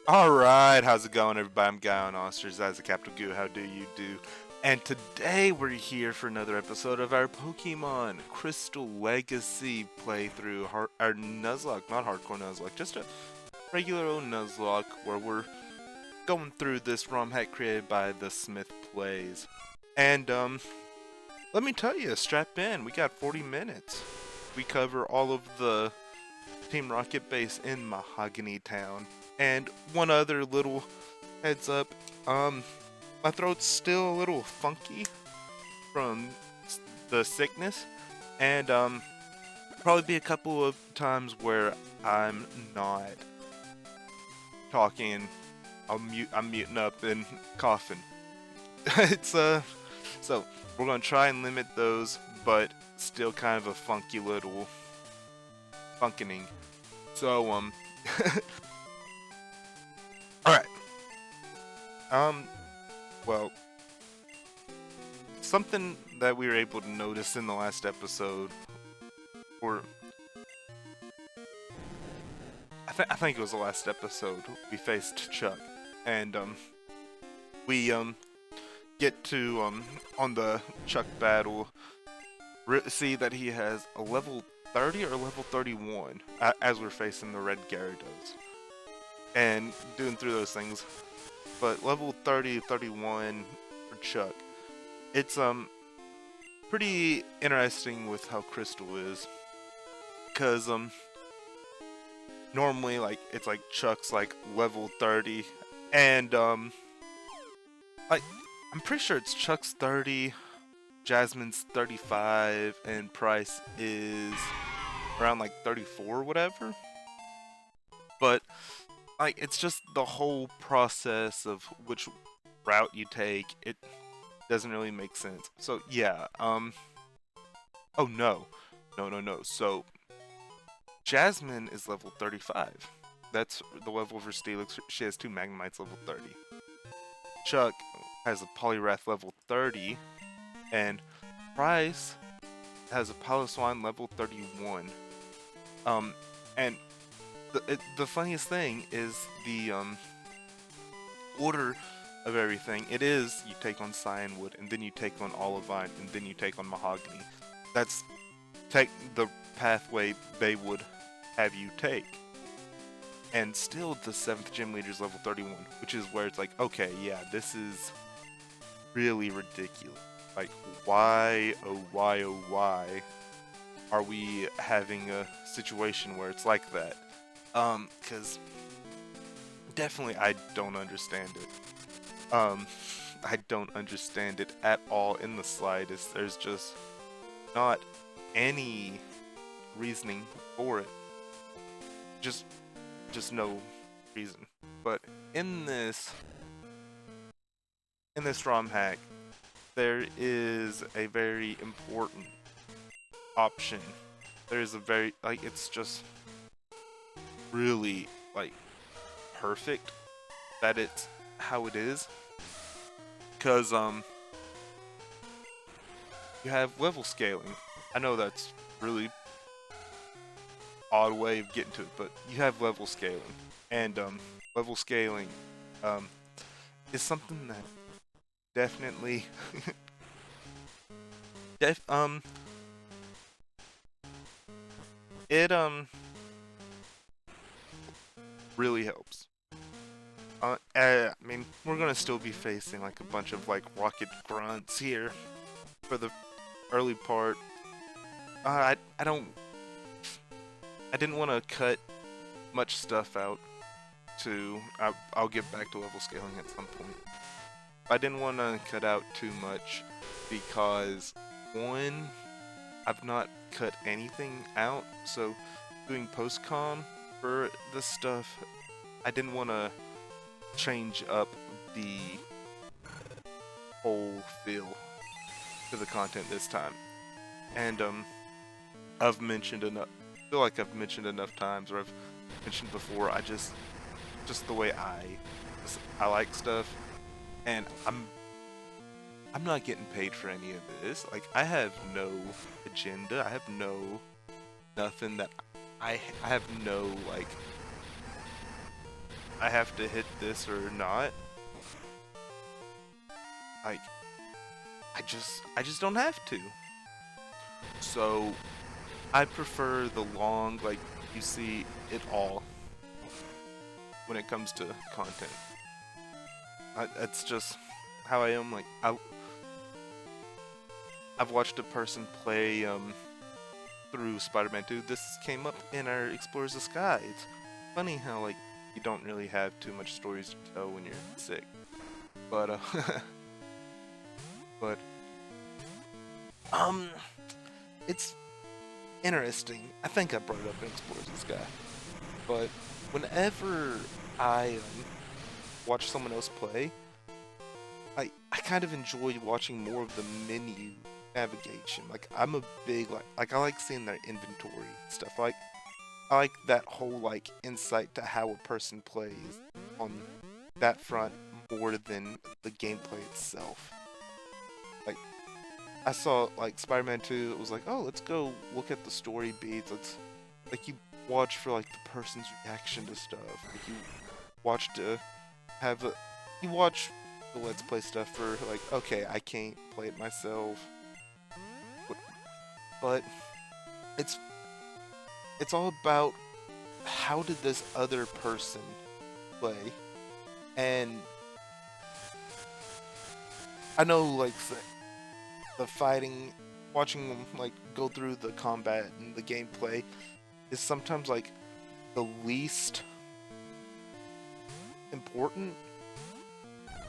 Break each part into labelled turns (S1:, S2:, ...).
S1: Alright, how's it going everybody? I'm Guy on Osters as a Capital Goo, how do you do? And today we're here for another episode of our Pokemon Crystal Legacy playthrough, our Nuzlocke, not hardcore Nuzlocke, just a regular old Nuzlocke where we're going through this Rom-Hack created by the Smith Plays. And let me tell you, strap in, we got 40 minutes. We cover all of the Team Rocket base in Mahogany Town. And one other little heads up, my throat's still a little funky from the sickness, and probably be a couple of times where I'm not talking. I'm muting up and coughing. It's so we're gonna try and limit those, but still kind of a funky little funkening. So Alright. Well, something that we were able to notice in the last episode, or I think it was the last episode, we faced Chuck, and we get to on the Chuck battle see that he has a level 30 or level 31 as we're facing the red Gyarados. And doing through those things, but level 30, 31 for Chuck. It's pretty interesting with how Crystal is, cause normally like it's like Chuck's like level 30, and like I'm pretty sure it's Chuck's 30, Jasmine's 35, and Price is around like 34 or whatever. But like, it's just the whole process of which route you take, it doesn't really make sense. So yeah, oh no. So Jasmine is level 35. That's the level of her Steelix. She has 2 Magnemites level 30. Chuck has a Poliwrath level 30, and Price has a Piloswine level 31. And the funniest thing is the order of everything. It is you take on Cyanwood, and then you take on Olivine, and then you take on Mahogany. That's the pathway they would have you take. And still the 7th gym leader is level 31, which is where it's like, okay, yeah, this is really ridiculous. Like, why, oh why are we having a situation where it's like that? Because definitely I don't understand it. I don't understand it at all in the slightest. There's just not any reasoning for it. Just no reason. But in this Rom-Hack, there is a very important option. There is a very, like, it's just really like perfect that it's how it is, because you have level scaling. I know that's really odd way of getting to it, but you have level scaling, and level scaling is something that definitely it really helps. I mean, we're gonna still be facing like a bunch of like rocket grunts here for the early part. I didn't want to cut much stuff out. I'll get back to level scaling at some point. I didn't want to cut out too much because, one, I've not cut anything out, so doing post-com for this stuff, I didn't want to change up the whole feel to the content this time. And I've mentioned enough, I feel like I've mentioned enough times, or I've mentioned before, I just the way I like stuff, and I'm not getting paid for any of this. Like, I have no agenda, I have nothing that I have no, like, I have to hit this or not. Like, I just don't have to. So I prefer the long, like, you see it all when it comes to content. That's just how I am. Like, I've watched a person play through Spider-Man 2. This came up in our Explorers of Sky. It's funny how, like, you don't really have too much stories to tell when you're sick. But but it's interesting. I think I brought it up in Explorers of Sky. But whenever I watch someone else play, I kind of enjoy watching more of the menu navigation. Like, I'm a big like I like seeing their inventory stuff. I like that whole like insight to how a person plays on that front more than the gameplay itself. Like, I saw like Spider-Man 2, it was like, oh, let's go look at the story beats. Let's like you watch for like the person's reaction to stuff. Like you watch to have a you watch the Let's Play stuff for like, okay, I can't play it myself. But it's all about how did this other person play. And I know like the fighting, watching them like go through the combat and the gameplay is sometimes like the least important,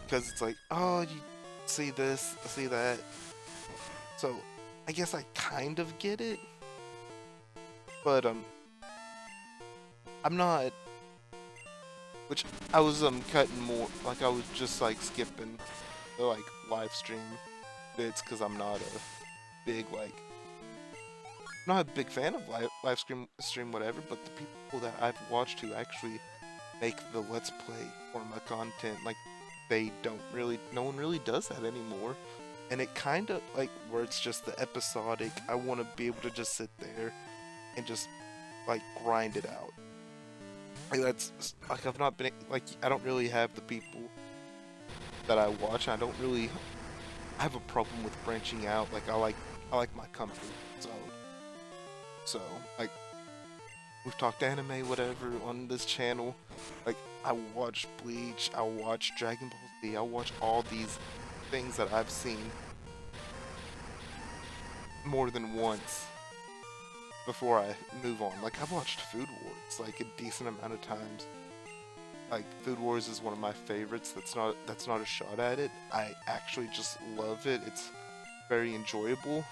S1: because it's like, oh, you see this, see that. So I guess I kind of get it, but I'm not. Which I was cutting more, like I was just like skipping the like live stream bits because I'm not a big like, not a big fan of live stream whatever. But the people that I've watched who actually make the Let's Play form of content, like no one really does that anymore. And it kind of like where it's just the episodic. I want to be able to just sit there and just like grind it out. Like that's like I've not been like I don't really have the people that I watch. I have a problem with branching out. Like I like my comfort zone. So like we've talked anime whatever on this channel. Like I watch Bleach, I watch Dragon Ball Z, I watch all these things that I've seen more than once before I move on. Like I've watched Food Wars like a decent amount of times. Like Food Wars is one of my favorites. That's not a shot at it. I actually just love it. It's very enjoyable.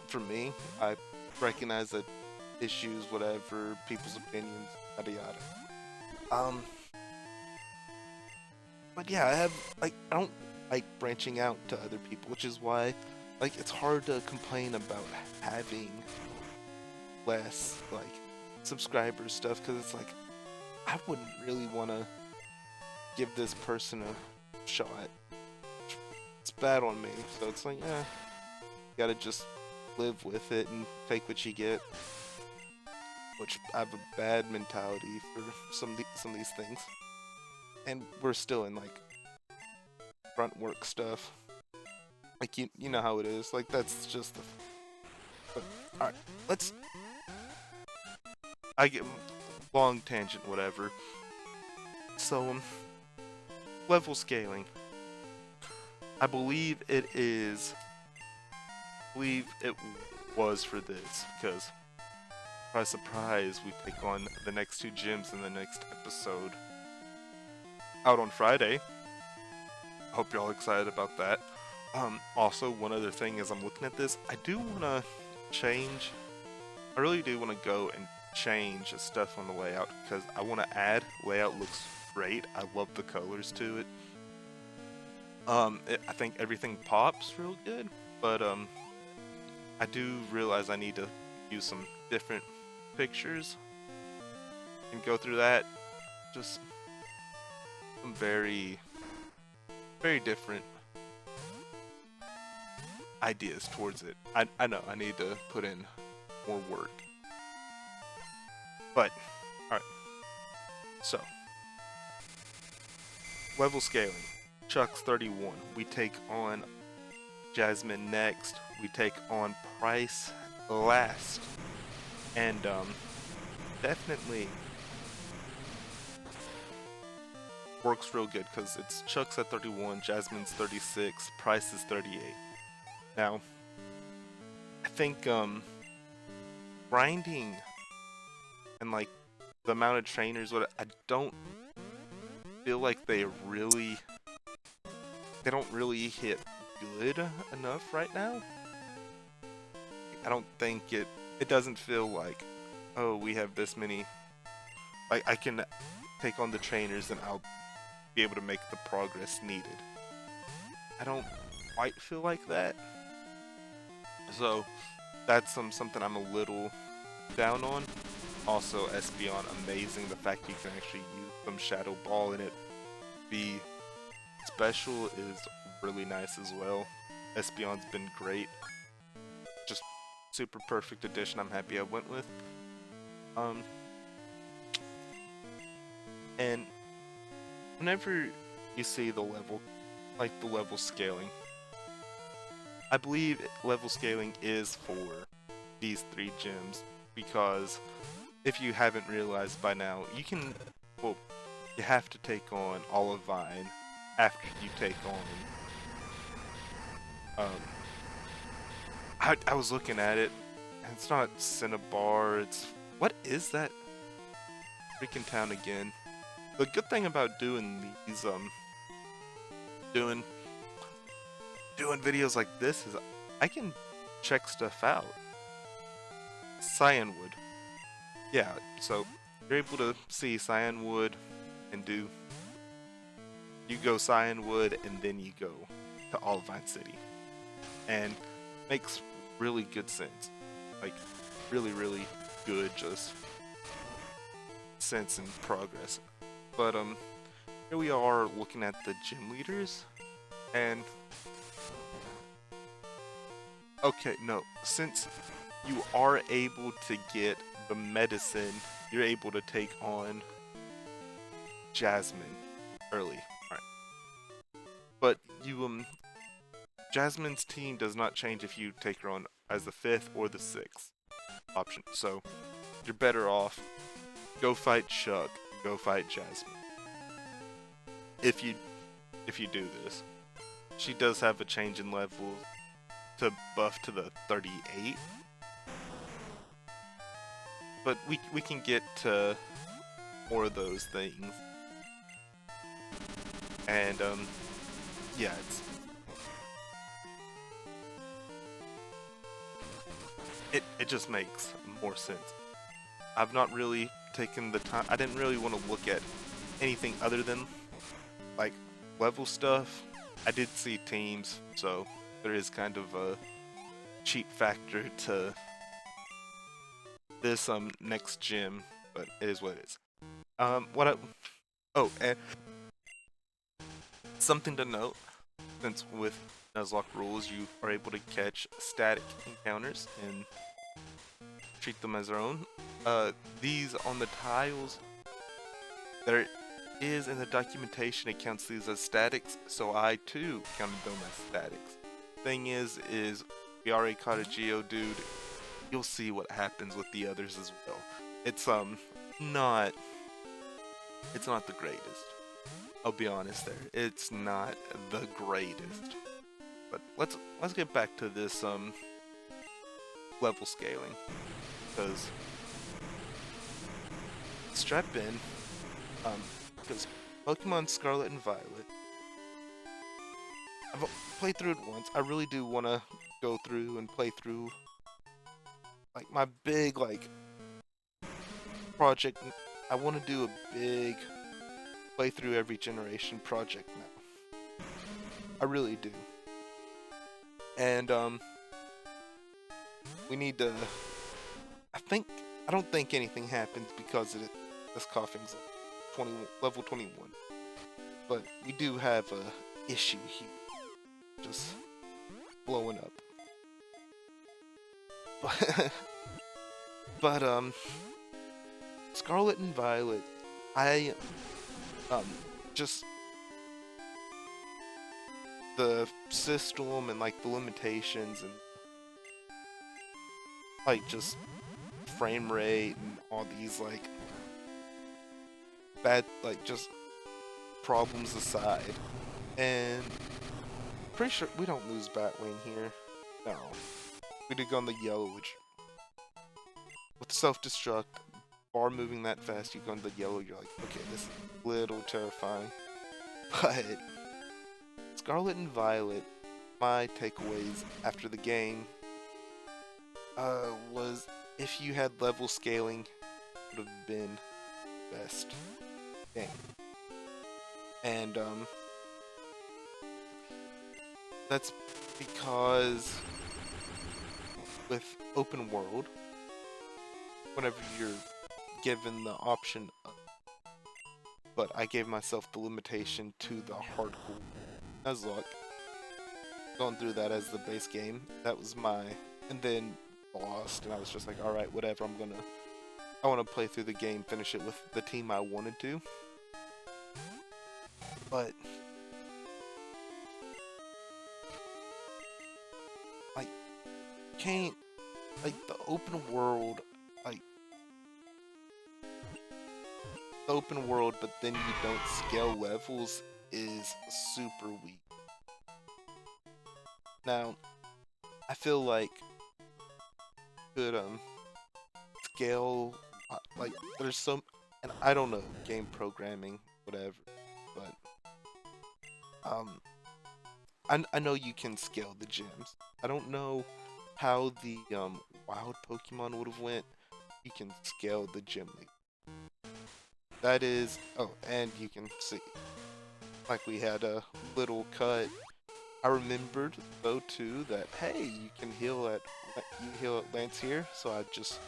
S1: For me, I recognize that issues, whatever, people's opinions, yada yada. But yeah, I don't like branching out to other people, which is why like it's hard to complain about having less like subscribers stuff, because it's like I wouldn't really want to give this person a shot. It's bad on me, so it's like, you gotta just live with it and take what you get. Which I have a bad mentality for some of these things, and we're still in like front work stuff. Like you know how it is. Like that's just the. But all right, I get long tangent, whatever. So level scaling. I believe it was for this because by surprise we take on the next two gyms in the next episode out on Friday. Hope you're all excited about that. Also, one other thing is I'm looking at this, I do want to change, I really do want to go and change stuff on the layout, because I want to add, layout looks great, I love the colors to it. I think everything pops real good, but I do realize I need to use some different pictures and go through that. Just some very, very different ideas towards it. I know I need to put in more work. But, alright. level scaling. Chuck's 31. We take on Jasmine next. We take on Price last. And definitely works real good because it's Chuck's at 31, Jasmine's 36, Price is 38. Now, I think grinding and like the amount of trainers, what I don't feel like they don't really hit good enough right now. I don't think it doesn't feel like, oh, we have this many, like I can take on the trainers and I'll be able to make the progress needed. I don't quite feel like that. So that's something I'm a little down on. Also, Espeon, amazing. The fact you can actually use some Shadow Ball in it be special is really nice as well. Espeon's been great. Just super perfect addition. I'm happy I went with. And whenever you see the level, like the level scaling, I believe level scaling is for these 3 gyms because if you haven't realized by now, you have to take on Olivine after you take on, I was looking at it, and it's not Cinnabar, it's, what is that freaking town again? The good thing about doing these, doing videos like this is I can check stuff out. Cyanwood. Yeah, so you're able to see Cyanwood and you go Cyanwood and then you go to Olivine City. And makes really good sense. Like, really, really good just sense and progress. But, here we are looking at the gym leaders, and okay, no, since you are able to get the medicine, you're able to take on Jasmine early. Alright. But you, Jasmine's team does not change if you take her on as the 5th or the 6th option. So, you're better off, go fight Chuck, go fight Jasmine. If you do this. She does have a change in levels to buff to the 38. But we can get to more of those things. And yeah, it just makes more sense. I've not really taken the time, I didn't really want to look at anything other than like level stuff. I did see teams, so there is kind of a cheat factor to this next gym, but it is what it is. And something to note, since with Nuzlocke rules you are able to catch static encounters and treat them as their own. These on the tiles, there is in the documentation it counts these as statics, so I too counted them as statics. Thing is we already caught a Geodude. You'll see what happens with the others as well. It's not the greatest. I'll be honest there. It's not the greatest. But let's get back to this level scaling, because strap in, because Pokemon Scarlet and Violet, I've played through it once. I really do want to go through and play through like my big project. I want to do a big play through every generation project now. I really do. And we need to, I don't think anything happens because of this Koffing's level 21. But we do have a issue here. Just blowing up. But Scarlet and Violet, I just the system and like the limitations and like just frame rate and all these like bad like just problems aside, and pretty sure we don't lose Batwing here. No, we did go on the yellow, which with self-destruct, bar moving that fast, you go on the yellow, you're like, okay, this is a little terrifying. But Scarlet and Violet, my takeaways after the game was if you had level scaling, it would have been best game. And that's because with open world, whenever you're given the option of, but I gave myself the limitation to the hardcore Nuzlocke, going through that as the base game, that was my, and then lost, and I was just like, alright, whatever, I want to play through the game, finish it with the team I wanted to. But like, can't, like, the open world, like, the open world, but then you don't scale levels is super weak. Now, I feel like could scale like there's some, and I don't know game programming, whatever, but I know you can scale the gyms. I don't know how the wild Pokemon would have went. You can scale the gym league. That is, oh, and you can see like we had a little cut. I remembered though too that hey, you can heal at Lance here, so I just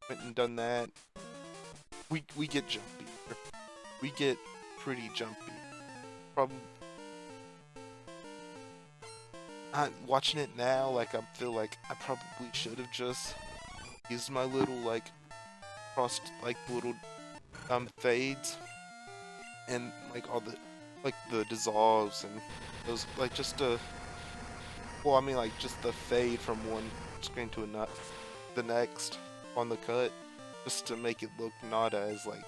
S1: went and done that. We get jumpy. We get pretty jumpy. Probably watching it now, like I feel like I probably should have just used my little like crossed like little fades and like all the like the dissolves and those like just well, I mean like just the fade from one screen to the next on the cut, just to make it look not as like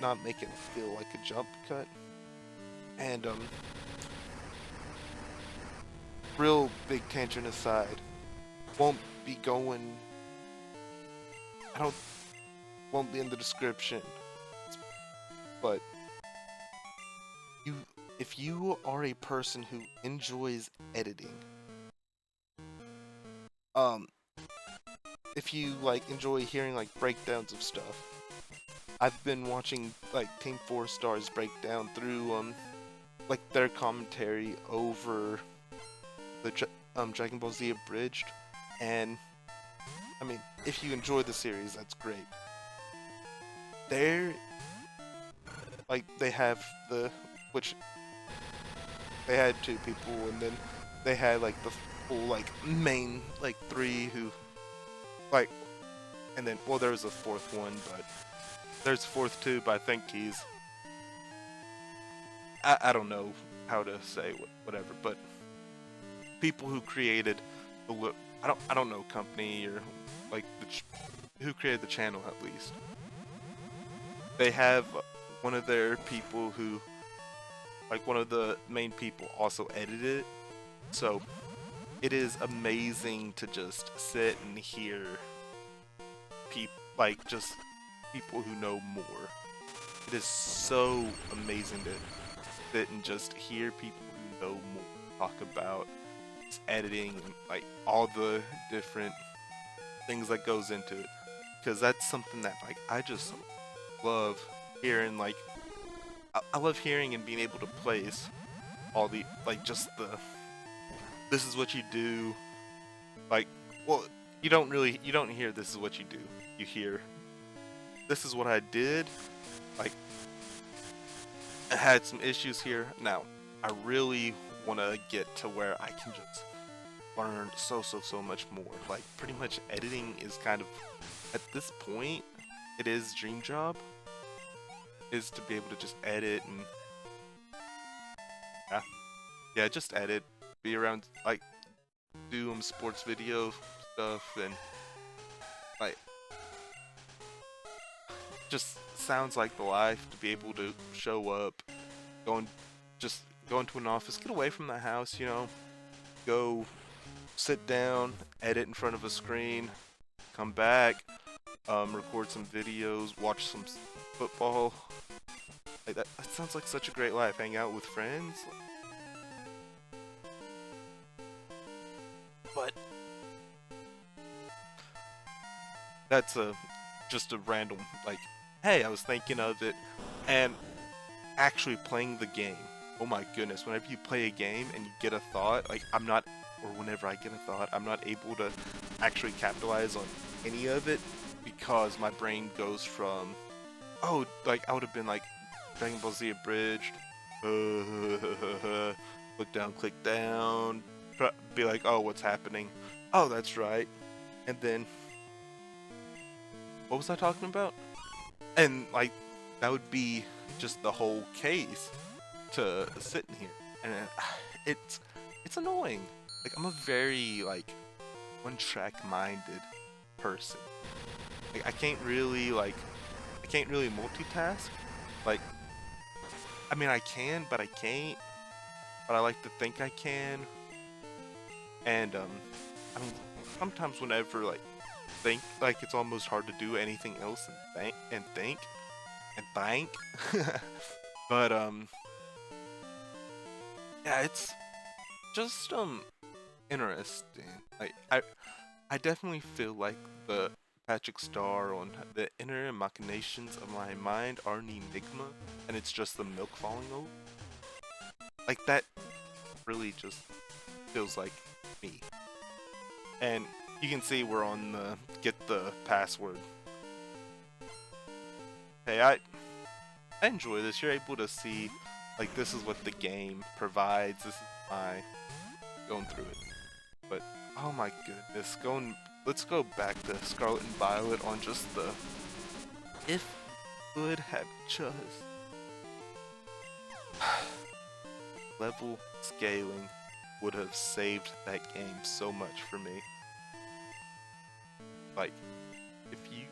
S1: not make it feel like a jump cut. And real big tangent aside, won't be going, won't be in the description, but if you are a person who enjoys editing, if you like enjoy hearing like breakdowns of stuff, I've been watching like Team 4 Stars breakdown through like their commentary over the Dragon Ball Z Abridged, and I mean, if you enjoy the series, that's great. They're like they have which they had 2 people, and then they had like the full like main like 3 who like, and then well there was a 4th one, but there's a 4th too, but I think he's I don't know how to say whatever, but people who created the I don't know company or like who created the channel at least. They have one of their people who like one of the main people also edited it, so it is amazing to just sit and hear people like just people who know more. It is so amazing to sit and just hear people who know more talk about editing and like all the different things that goes into it, because that's something that like I just love hearing. Like I love hearing and being able to place all the like just the this is what you do, like, well, you don't hear this is what you do, you hear this is what I did, like I had some issues here. Now I really want to get to where I can just learn so much more. Like pretty much editing is kind of, at this point, it is dream job, is to be able to just edit and yeah, yeah, just edit, be around, like, do sports video stuff, and like, just sounds like the life to be able to show up, go and just go into an office, get away from the house, you know, go sit down, edit in front of a screen, come back, record some videos, watch some football. Like that sounds like such a great life. Hang out with friends. But that's just a random, like, hey, I was thinking of it, and actually playing the game. Oh my goodness, whenever you play a game and you get a thought, like or whenever I get a thought, I'm not able to actually capitalize on any of it because my brain goes from, oh, like I would have been like Dragon Ball Z abridged, click down, be like, oh, what's happening? Oh, that's right. And then, what was I talking about? And like, that would be just the whole case to sit in here, and it's annoying. Like, I'm a very like one-track minded person. Like, I can't really multitask. Like, I mean, I can, but I can't. But I like to think I can. And I mean, sometimes whenever like think, like, it's almost hard to do anything else and think. But yeah, it's just interesting. Like, I definitely feel like the Patrick Star on the inner machinations of my mind are an enigma, and it's just the milk falling over. Like, that really just feels like me. And you can see we're on the get the password. Hey, I enjoy this. You're able to see, like, this is what the game provides. This is my going through it. But oh my goodness, let's go back to Scarlet and Violet on just the if would have just level scaling would have saved that game so much for me. Like, if you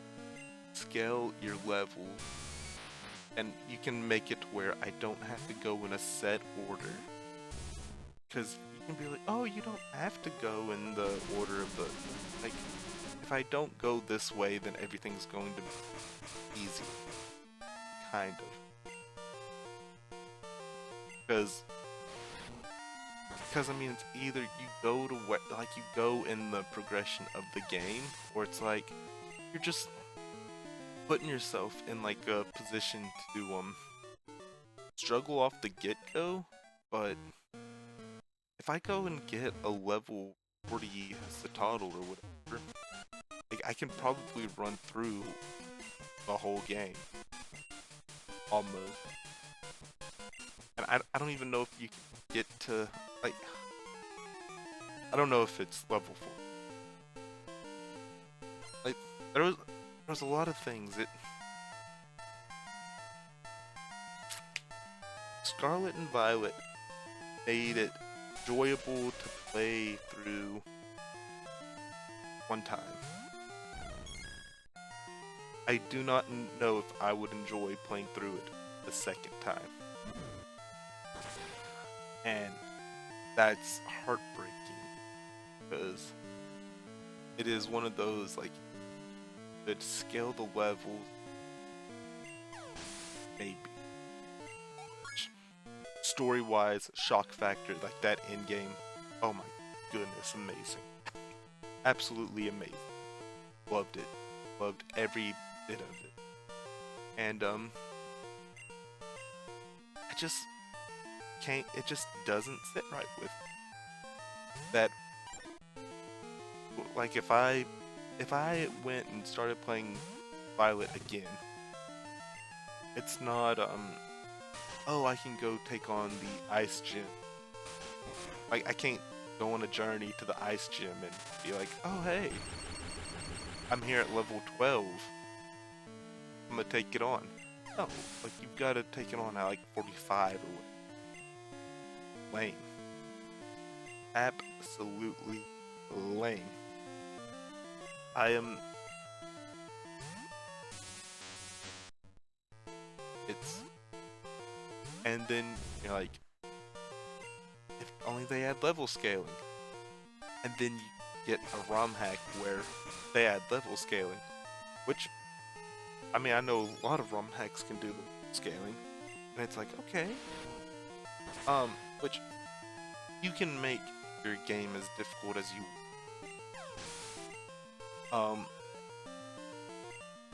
S1: scale your level, and you can make it to where I don't have to go in a set order, because you can be like, oh, you don't have to go in the order of the, like, if I don't go this way, then everything's going to be easy, kind of, because I mean, it's either you go to like you go in the progression of the game, or it's like you're just putting yourself in like a position to struggle off the get-go. But if I go and get a level 40 Citadel or whatever, like, I can probably run through the whole game almost. And I don't even know if you can get to, like, I don't know if it's level 4. Like, there's a lot of things. Scarlet and Violet made it enjoyable to play through one time. I do not know if I would enjoy playing through it the second time. And that's heartbreaking, because it is one of those, like, that scale the levels, maybe. Story-wise, shock factor, like that in-game, oh my goodness, amazing. Absolutely amazing. Loved it. Loved every bit of it. And, I just can't, it just doesn't sit right with that. Like, if I went and started playing Violet again, it's not, oh, I can go take on the Ice Gym. Like, I can't go on a journey to the Ice Gym and be like, oh, hey, I'm here at level 12. I'm gonna take it on. No, like, you've gotta take it on at like 45 or what. Lame. absolutely lame. I am. It's. And then you're like, if only they had level scaling. And then you get a ROM hack where they add level scaling, which, I mean, I know a lot of ROM hacks can do the scaling, and it's like, okay, which you can make your game as difficult as you.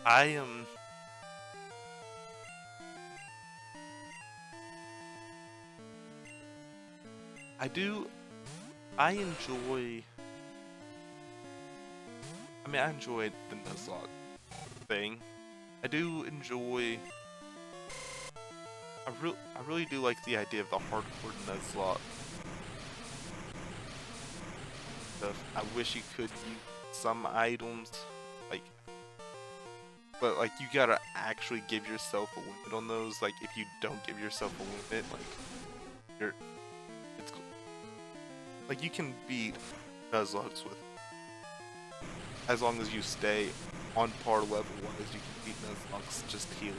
S1: I am. I enjoy. I mean, I enjoy the Nuzlocke thing. I do enjoy. I really do like the idea of the hardcore Nuzlocke stuff. I wish you could use some items, like, but like you gotta actually give yourself a limit on those. Like, if you don't give yourself a limit, like, you're, it's like you can beat Nuzlockes with, as long as you stay on par level wise, you can beat Nuzlockes just healing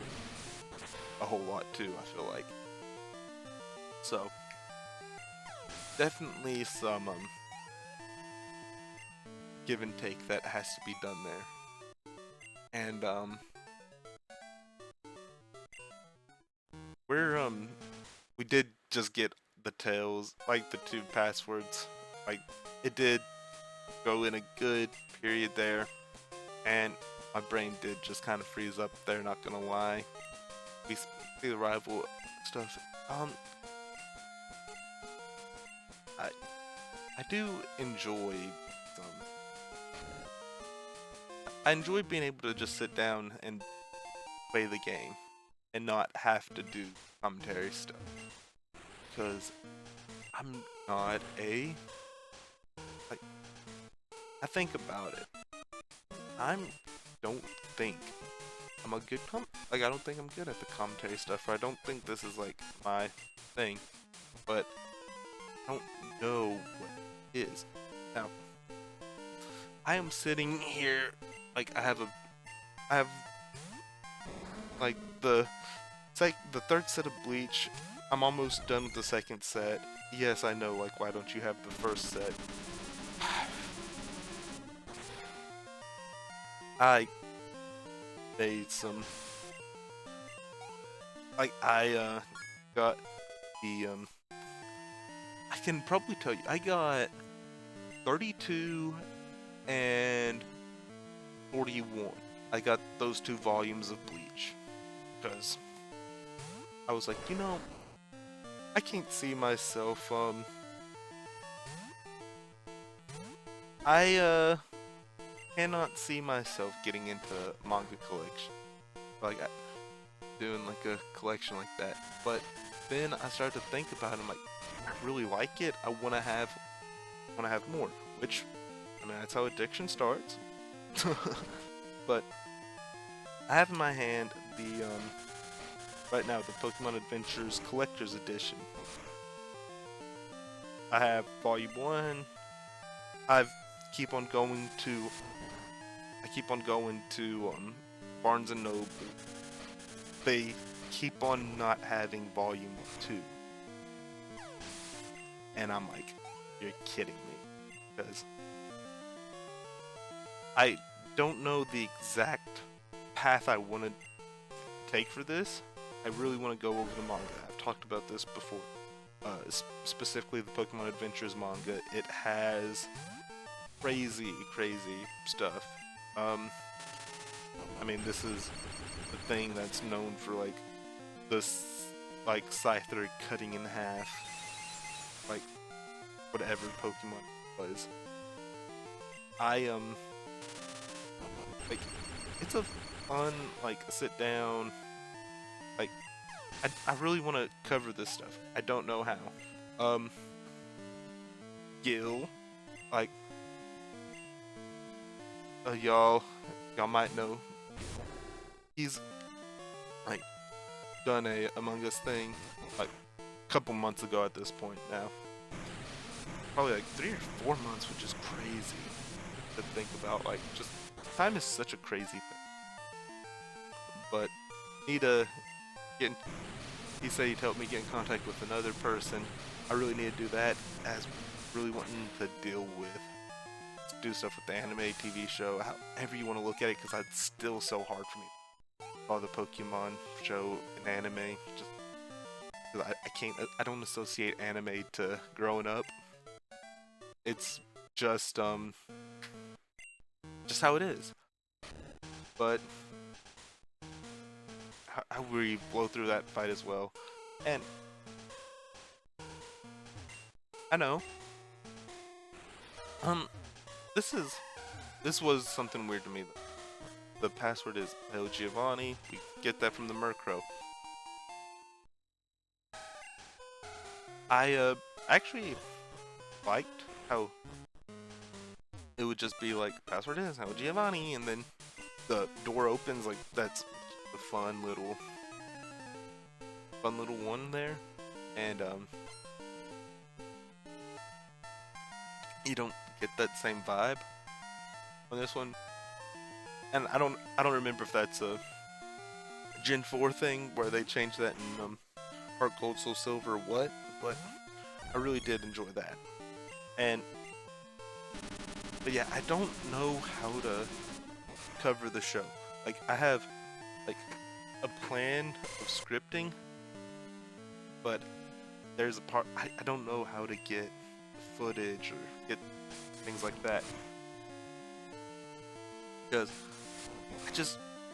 S1: a whole lot too, I feel like. So definitely some give and take that has to be done there. And we did just get the tails, like the 2 passwords. Like, it did go in a good period there, and my brain did just kind of freeze up there, not gonna lie. We see the rival stuff. I do enjoy I enjoy being able to just sit down and play the game and not have to do commentary stuff, because I'm not a, like, I think about it. Don't think I'm a good I don't think I'm good at the commentary stuff, or I don't think this is like my thing, but I don't know what it is. Now, I am sitting here, like, I have like it's like the 3rd set of Bleach. I'm almost done with the 2nd set. Yes, I know, like, why don't you have the 1st set? I made some, like, I got the I can probably tell you, I got 32 and 41. I got those 2 volumes of Bleach because I was like, you know, I can't see myself, I cannot see myself getting into manga collection, like, doing like a collection like that. But then I started to think about it. I'm like, I really like it. I want to have more. Which, I mean, that's how addiction starts. But I have in my hand the right now the Pokemon Adventures Collector's Edition. I have Volume 1. I keep on going to Barnes and Noble. They keep on not having Volume 2. And I'm like, you're kidding me. Because I don't know the exact path I want to take for this. I really want to go over the manga. I've talked about this before. Specifically the Pokemon Adventures manga. It has crazy stuff. I mean, this is the thing that's known for, like, this, like, Scyther cutting in half, like, whatever Pokemon was. Like, it's a fun, like, sit down, like, I really want to cover this stuff. I don't know how. Gil, like, y'all might know, he's, like, done a Among Us thing, like, a couple months ago at this point now. probably like 3 or 4 months, which is crazy to think about. Like, just time is such a crazy thing. But need to get in, he said he'd help me get in contact with another person. I really need to do that, as really wanting to deal with, do stuff with the anime, TV show, however you want to look at it, because it's still so hard for me. All the Pokemon show and anime, just I can't, I don't associate anime to growing up. It's just how it is. But how we blow through that fight as well. And I know, um, this was something weird to me. The password is El Giovanni. We get that from the Murkrow. I actually liked how it would just be like, password is El Giovanni, and then the door opens. Like, that's the fun little one there. And you don't get that same vibe on this one. And I don't remember if that's a Gen 4 thing where they changed that in Heart Gold Soul Silver or what, but I really did enjoy that. But yeah, I don't know how to cover the show. Like, I have like a plan of scripting, but there's a part I don't know how to get footage or get things like that, because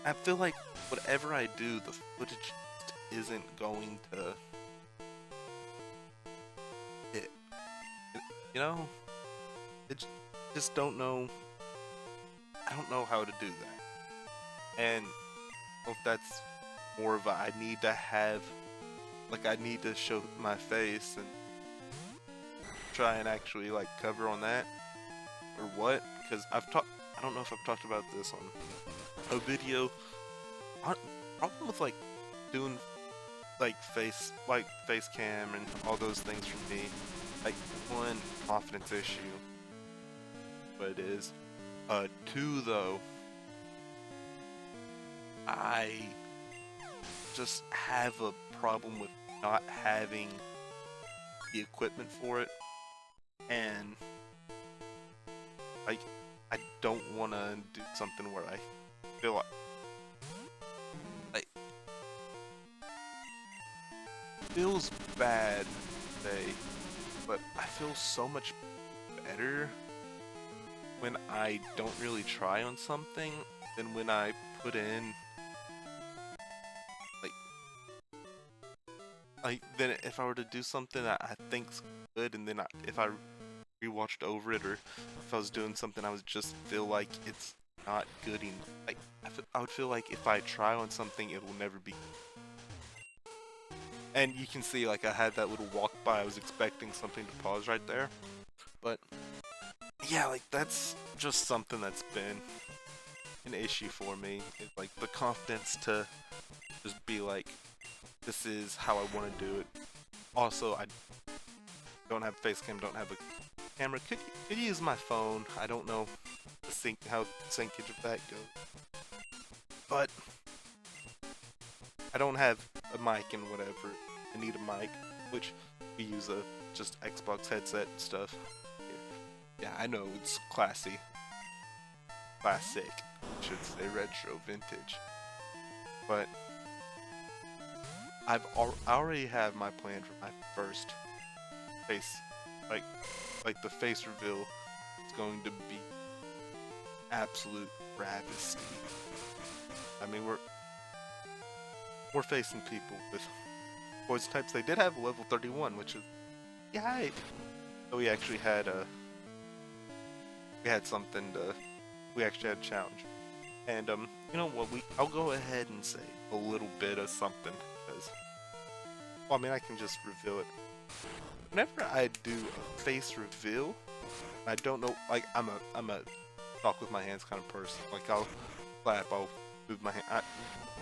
S1: I feel like whatever I do, the footage just isn't going to hit. You know, it just don't know. I don't know how to do that, and if that's more of a I need to have, like, I need to show my face and try and actually like cover on that, or what? Because I don't know if I've talked about this on a video. Problem with like doing like face cam and all those things for me, like, one, confidence issue, but it is. Two, though, I just have a problem with not having the equipment for it, and like, I don't want to do something where I feel like feels bad today, but I feel so much better when I don't really try on something than when I put in then if I were to do something that I think's good, and then if I rewatched over it, or if I was doing something I would just feel like it's not good enough. Like, I would feel like if I try on something, it will never be. And you can see, like, I had that little walk by. I was expecting something to pause right there. But yeah, like, that's just something that's been an issue for me. It's like the confidence to just be like, this is how I want to do it. Also, I don't have face cam, don't have a camera. Could use my phone. I don't know how the syncage of that goes. But I don't have a mic and whatever. I need a mic, which we use just Xbox headset stuff. Yeah, I know, it's classy. Classic, I should say, retro, vintage. But I already have my plan for my first face, like the face reveal is going to be absolute travesty. I mean, we're facing people with poison types. They did have a level 31, which is yay. So we actually had we actually had a challenge. And you know what? I'll go ahead and say a little bit of something, because, well, I mean, I can just reveal it. Whenever I do a face reveal, I don't know, like, I'm a talk with my hands kind of person. Like, I'll clap, I'll move my hand.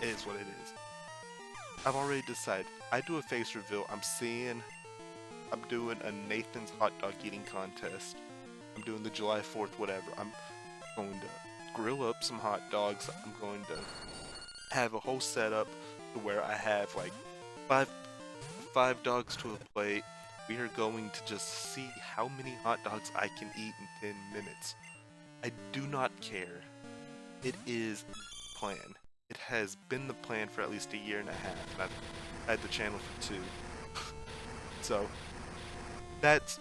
S1: It is what it is. I've already decided. I do a face reveal. I'm seeing I'm doing a Nathan's hot dog eating contest. I'm doing the July 4th, whatever. I'm going to grill up some hot dogs. I'm going to have a whole setup to where I have like five dogs to a plate. We are going to just see how many hot dogs I can eat in 10 minutes. I do not care. It is the plan. It has been the plan for at least a year and a half, and I've had the channel for 2. So, that's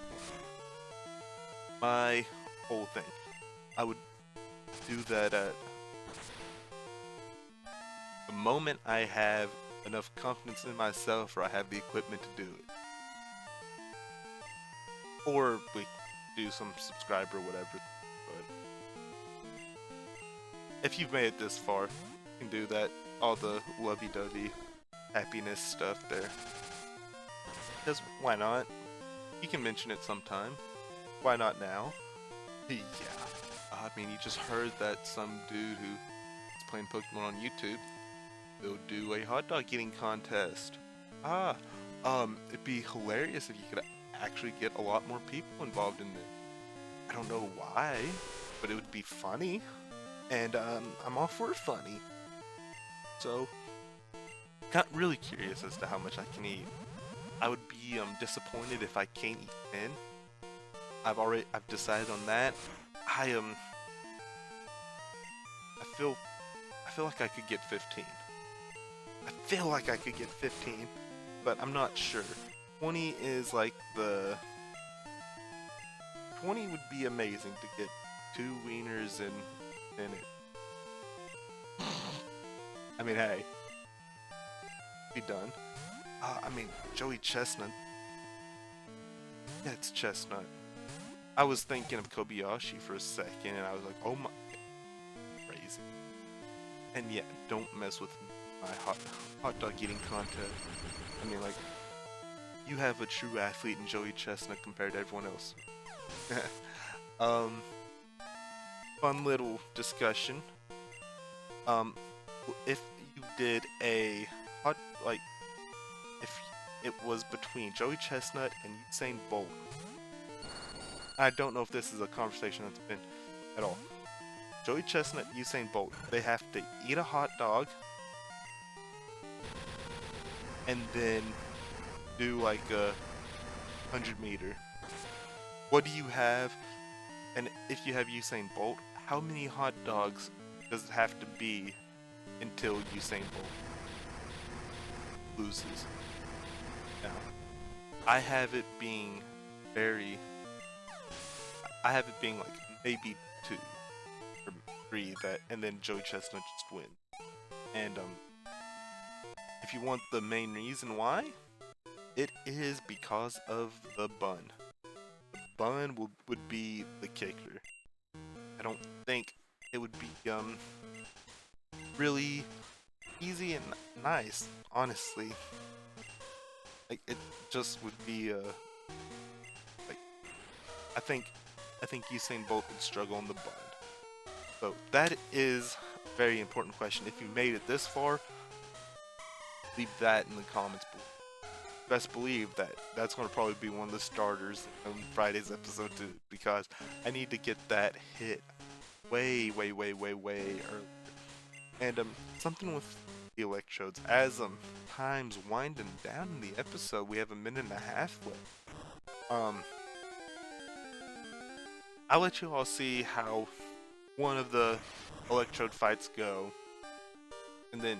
S1: my whole thing. I would do that at the moment I have enough confidence in myself or I have the equipment to do it. Or we do some subscriber or whatever. But if you've made it this far, you can do that. All the lovey-dovey happiness stuff there. Because why not? You can mention it sometime. Why not now? Yeah. I mean, you just heard that some dude who is playing Pokemon on YouTube will do a hot dog eating contest. It'd be hilarious if you could actually get a lot more people involved in it. I don't know why, but it would be funny. And I'm all for funny. So, got really curious as to how much I can eat. I would be disappointed if I can't eat 10. I've decided on that. I feel like I could get 15. I feel like I could get 15, but I'm not sure. 20 is like the 20 would be amazing to get 2 wieners in it. I mean, hey, be done. I mean, Joey Chestnut. Yeah, it's Chestnut. I was thinking of Kobayashi for a second, and I was like, oh my, crazy. And yeah, don't mess with my hot dog eating contest. I mean, like, you have a true athlete in Joey Chestnut compared to everyone else. Fun little discussion. If you did a if it was between Joey Chestnut and Usain Bolt, I don't know if this is a conversation that's been at all. Joey Chestnut, Usain Bolt, they have to eat a hot dog and then do like a 100-meter. What do you have? And if you have Usain Bolt, how many hot dogs does it have to be until Usain Bolt loses? Now, I have it being like maybe 2 or 3 and then Joey Chestnut just wins. And if you want the main reason why, it is because of the bun. The bun would be the kicker. I don't think it would be really easy and nice, honestly. Like, it just would be like, I think Usain Bolt would struggle on the bun. So that is a very important question. If you made it this far, leave that in the comments below. Best believe that's going to probably be one of the starters on Friday's episode too, because I need to get that hit way early. And something with the electrodes, as time's winding down in the episode, we have a minute and a half left. I'll let you all see how one of the electrode fights go, and then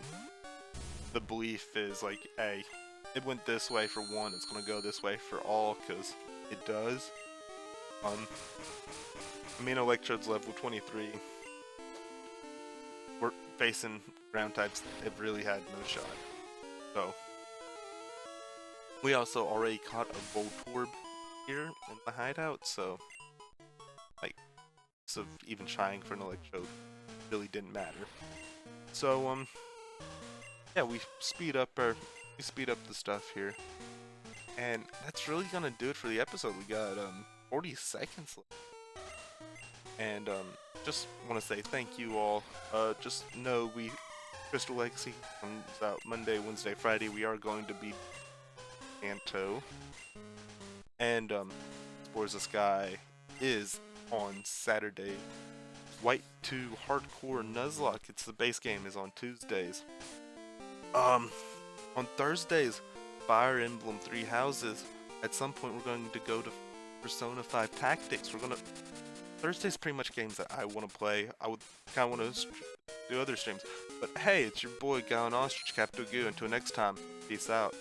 S1: the belief is like, hey, it went this way for one, it's gonna go this way for all, because it does. I mean, Electrode's level 23. We're facing ground types that have really had no shot. So, we also already caught a Voltorb here in the hideout, so, like, so even trying for an Electrode really didn't matter. So, yeah, we speed up the stuff here, and that's really gonna do it for the episode. We got 40 seconds left, and just want to say thank you all. Just know Crystal Legacy comes out Monday, Wednesday, Friday. We are going to be Kanto. And Spores the Sky is on Saturday. White 2 Hardcore Nuzlocke, it's the base game, is on Tuesdays. On Thursdays, Fire Emblem Three Houses. At some point, we're going to go to Persona 5 Tactics. Thursday's pretty much games that I want to play. I would kind of want to do other streams. But hey, it's your boy Gallon Ostrich, Capital Goo. Until next time, peace out.